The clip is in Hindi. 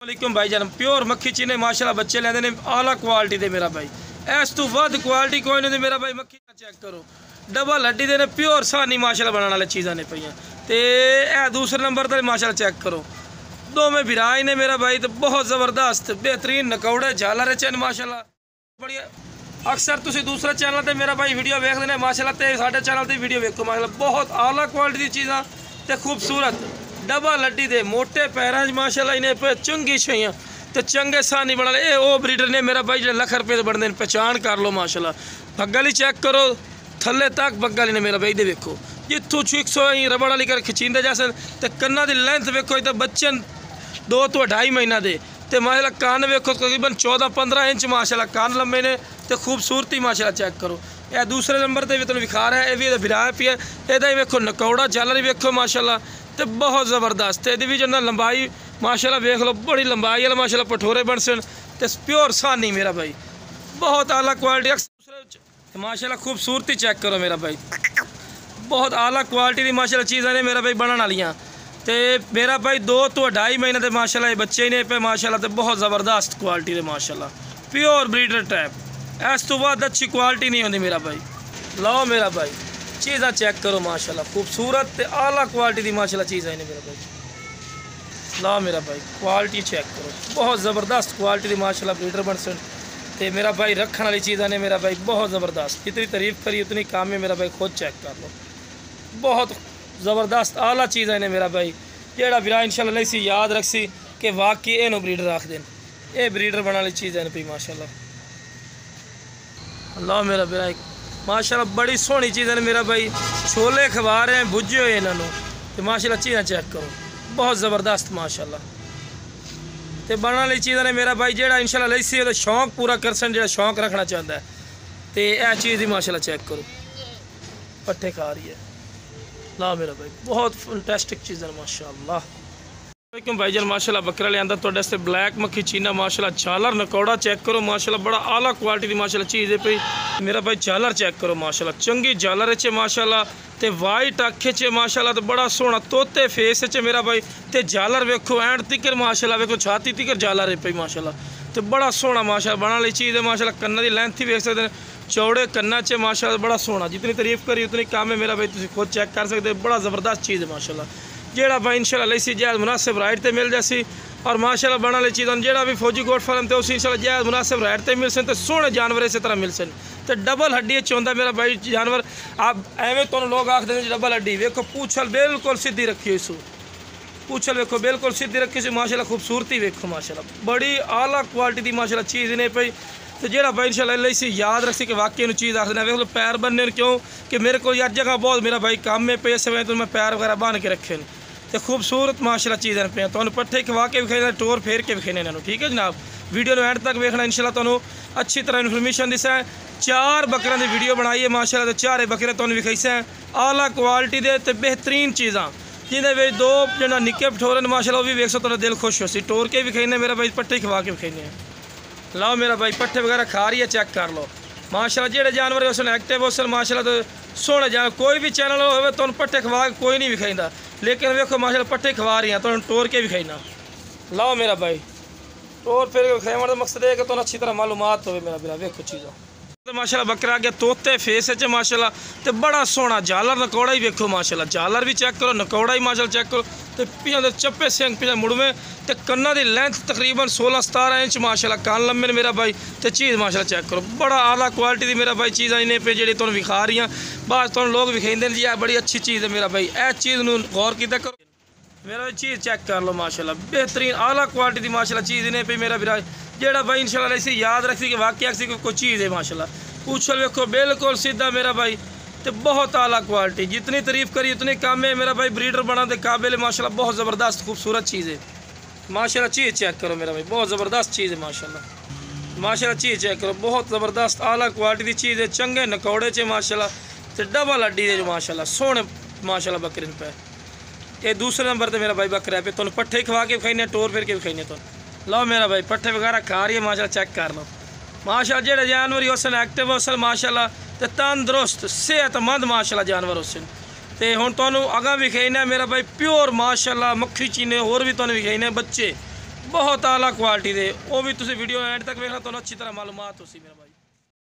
वालेकुम भाई जान प्योर मक्खी चीने माशाल्लाह बच्चे लेंदे ने आला क्वालिटी दे मेरा भाई इस तू वध क्वालिटी कोई नहीं मेरा भाई मक्खी चेक करो डबल हड्डी दे ने प्योर सानी माशाल्लाह बनाने वाली चीज़ां ने पईयां ते ए दूसरे नंबर ते माशाल्लाह चेक करो दो में भिराई ने मेरा भाई तो बहुत ज़बरदस्त बेहतरीन नकौड़े झालर चैन माशाल्लाह बढ़िया। अक्सर तुसी दूसरे चैनल ते मेरा भाई वीडियो वेखदे ने माशाल्लाह ते साडे चैनल ते वीडियो वेखो माशाल्लाह बहुत आला क्वालिटी दी चीज़ां ते खूबसूरत डबल हड्डी दे मोटे पैरां माशाल्लाह इन्हें पे चंगी छइयां ते चंगे सानी बना ले ओ ब्रीडर ने मेरा भाई जो लख रुपये बनते हैं पहचान कर लो माशाल्लाह। बग्गल ही चेक करो थले तक बग्गल ने मेरा भाई दे वेखो जितों चुक सौ रबड़ वाली कर खिंचींदे जैसे ते कन्ना दी लेंथ वेखो तो बच्चन 2 तो 2.5 महीना दे ते माशाल्लाह कान वेखो तकरीबन 14-15 इंच माशाल्लाह कान लंबे ने ते खूबसूरती माशाल्लाह चेक करो। यह दूसरे नंबर पर भी तुम विखा रहा है ये भी भिराया पिया एदा ही वेखो नकौड़ा झालर ही वेखो माशाल्लाह तो बहुत ज़बरदस्त है भी जो लंबाई माशाल्लाह वेख लो बड़ी लंबाई वाला माशाल्लाह पठोरे बन सन तो प्योर सानी मेरा भाई बहुत आला क्वालिटी माशाल्लाह खूबसूरती चेक करो मेरा भाई बहुत आला क्वालिटी की माशाल्लाह चीज़ें ने मेरा भाई बनने वालियाँ तो मेरा भाई 2 तो 2.5 महीने के माशाल्लाह ये बच्चे ने पे माशाल्लाह तो बहुत ज़बरदस्त क्वालिटी के माशाल्लाह प्योर ब्रीडर टाइप इस तो बाद अच्छी क्वालिटी नहीं होती मेरा भाई। लो मेरा भाई चीज़ा चेक करो माशाल्लाह खूबसूरत ते आला क्वालिटी की माशाल्लाह चीज़ है मेरा भाई। ला मेरा भाई क्वालिटी चेक करो बहुत ज़बरदस्त क्वालिटी की माशाल्लाह ब्रीडर बन सन ते मेरा भाई रखने वाली चीज़ा ने मेरा भाई बहुत ज़बरदस्त जितनी तारीफ़ करी उतनी काम है मेरा भाई खुद चेक कर लो बहुत ज़बरदस्त आला चीज़ है मेरा भाई जेड़ा बिरा इंशाल्लाह नहीं सी याद रख सी कि वाकई इनू ब्रीडर रख देन ये ब्रीडर बनाने वाली चीज़ है भाई माशाल्लाह। अल्लाह मेरा बिरा माशाल्लाह बड़ी सोहनी चीज़ है मेरा भाई छोले खवा रहे हैं भुजे हुए इन्होंने तो माशाल्लाह चीज़ें चेक करो बहुत ज़बरदस्त माशाल्लाह तो बनने वाली चीज़ ने मेरा भाई जेड़ा इंशाल्लाह लई सी तो शौक पूरा कर सन जो शौक रखना चाहता है तो यह चीज़ ही माशाल्लाह चेक करो पट्ठे खा रही है। ला मेरा भाई बहुत फैंटास्टिक चीज़ है माशाल्लाह। वालेकुम भाईजान माशाल्लाह बकरा लिया थोड़े से ब्लैक मक्खी चीना माशाल्लाह झालर नकौड़ा चेक करो माशाल्लाह बड़ा आला क्वालिटी की माशाल्लाह चीज़ है भाई मेरा भाई झालर चेक करो माशाल्लाह चंगी झालर च माशाल्लाह ते वाइट अखे च माशाल्लाह तो बड़ा सोहना तोते फेस च मेरा भाई ते झालर वेखो एंड तिकर माशाल्लाह वेखो छाती तिकर झालर है भाई माशाल्लाह तो बड़ा सोहना माशाल्लाह बनाने वाली चीज़ है माशाल्लाह कन्ना की लेंथ ही वेख सकते हैं चौड़े कन्ना च माशाल्लाह बड़ा सोहना जितनी तारीफ़ करी उतनी काम है मेरा भाई तुम खुद चेक कर सकते बड़ा ज़बरदस्त चीज़ है माशाल्लाह जेड़ा भाई इंशाल्लाह लैसी जायज़ मुनासिब राइट ते मिल जासी और माशाल्लाह बना वाली चीज़ जेड़ा भी फौजी गोट फार्म थे उसी इंशाल्लाह जायज़ मुनासिब राइट ते मिल सन तो सोहने जानवर इस तरह मिल सन तो डबल हड्डी चाहता मेरा भाई जानवर आप एवं तुम लोग आखते हैं डबल हड्डी वेखो पूछल बिल्कुल सीधी रखी हुई सू पूछल वेखो बिल्कुल सीधी रखी सी माशाल्लाह खूबसूरती वेखो माशाल्लाह बड़ी आला क्वालिटी की माशाल्लाह चीज़ नहीं पई तो जेड़ा भाई इंशाल्लाह लैसी याद रख सी कि वाकई इन चीज़ आखते वेख लो पैर बनने क्यों कि मेरे को यार जगह बहुत मेरा भाई काम में पे समय तो मैं पैर वगैरह बन के रखे तो खूबसूरत माशाल्लाह चीज़ें पे तो पट्ठे खवा के विखाने टोर फेर के विखाने इन्होंने ठीक है जनाब वीडियो एंड तक वेखना इंशाल्लाह तुहानू अच्छी तरह इन्फॉर्मेशन दिसा 4 बकरों की वीडियो बनाई है माशाल्लाह तो 4 बकरे तुहानू विखाई आला क्वालिटी दे ते बेहतरीन चीज़ां जिन्हें 2 जना निक्के पठोरे माशाल्लाह भी वेख सो तुहाडा दिल खुश हो सी टोर के विखाने मेरा भाई पट्ठे खवा के विखाने लाओ मेरा भाई पट्ठे वगैरह खा रही है चेक कर लो माशाल्लाह जेड़े जानवर उस एक्टिव उस माशाल्लाह तो सोहने जानवर कोई भी चैनल हो तुहानू पट्ठे खवा के कोई नहीं विखाइंदा लेकिन वेखो माशाल्लाह पट्ठे खवा रही हैं तो टोर के भी खाईना लाओ मेरा भाई टोर फिर खाने का मकसद है कि तुम अच्छी तरह मालूमात हो मेरा मेरा वेखो चीज़ा तो माशाल्लाह बकरा आ गया तोते फेस च माशाल्लाह तो बड़ा सोहना झालर नकौड़ा ही वेखो माशाल्लाह झालर भी चेक करो नकौड़ा ही माशाल्लाह चेक करो तो पिया चप्पे सिंह पिया मुड़वे तो कन्ना की लेंथ तकरीबन 16-17 इंच माशाल्लाह कान लम्बे ने मेरा भाई तो चीज़ माशाल्लाह चेक करो बड़ा आला क्वालिटी की मेरा भाई चीज़ इन्हें पे जी तुम विखा रही हैं बाद तुम लोग विखाइंदे जी बड़ी अच्छी चीज़ है मेरा भाई ए चीज़ में गौर किया करो मेरा चीज़ चेक कर लो माशाल्लाह बेहतरीन आला क्वालिटी की माशाल्लाह चीज़ इन्हें पे मेरा भी जेड़ा भाई इंशाल्लाह ऐसी याद रखी कि वाकई ऐसी कोई चीज़ है माशाल्लाह पूछल वेखो बिल्कुल सीधा मेरा भाई तो बहुत आला क्वालिटी जितनी तारीफ़ करी उतनी काम है मेरा भाई ब्रीडर बना दे काबिल माशाल्लाह बहुत ज़बरदस्त खूबसूरत चीज़ है माशाल्लाह चीज़ चेक करो मेरा भाई बहुत ज़बरदस्त चीज़ है माशाल्लाह चीज़ चेक करो बहुत ज़बरदस्त आला क्वालिटी की चीज़ है चंगे नकौड़े च माशाल्लाह तो डबल हड्डी है माशाल्लाह सोहने माशाल्लाह बकरे पे ये दूसरे नंबर पर मेरा भाई बकरा है पे तुम पट्ठे खवा के खाने टोर फिर के खाने तुम लो मेरा भाई पट्ठे वगैरह खा रही है माशाल्लाह चेक कर लो माशाल्लाह जेड़े जानवर उसन एक्टिव उसन माशाल्लाह तो तंदुरुस्त सेहतमंद माशाल्लाह जानवर उसन तो हुण तुहानू अगां विखाईना मेरा भाई प्योर माशाल्लाह मक्खी चीने होर भी तुहानू विखाईने बच्चे ਬਹੁਤ ਆਲਾ ਕੁਆਲਿਟੀ ਦੇ। ਉਹ ਵੀ ਤੁਸੀਂ ਵੀਡੀਓ ਐਂਡ ਤੱਕ ਵੇਖਣਾ, ਤੁਹਾਨੂੰ ਅੱਛੀ ਤਰ੍ਹਾਂ ਮਾਲੂਮਾਤ ਹੋਸੀ ਮੇਰਾ ਭਾਈ।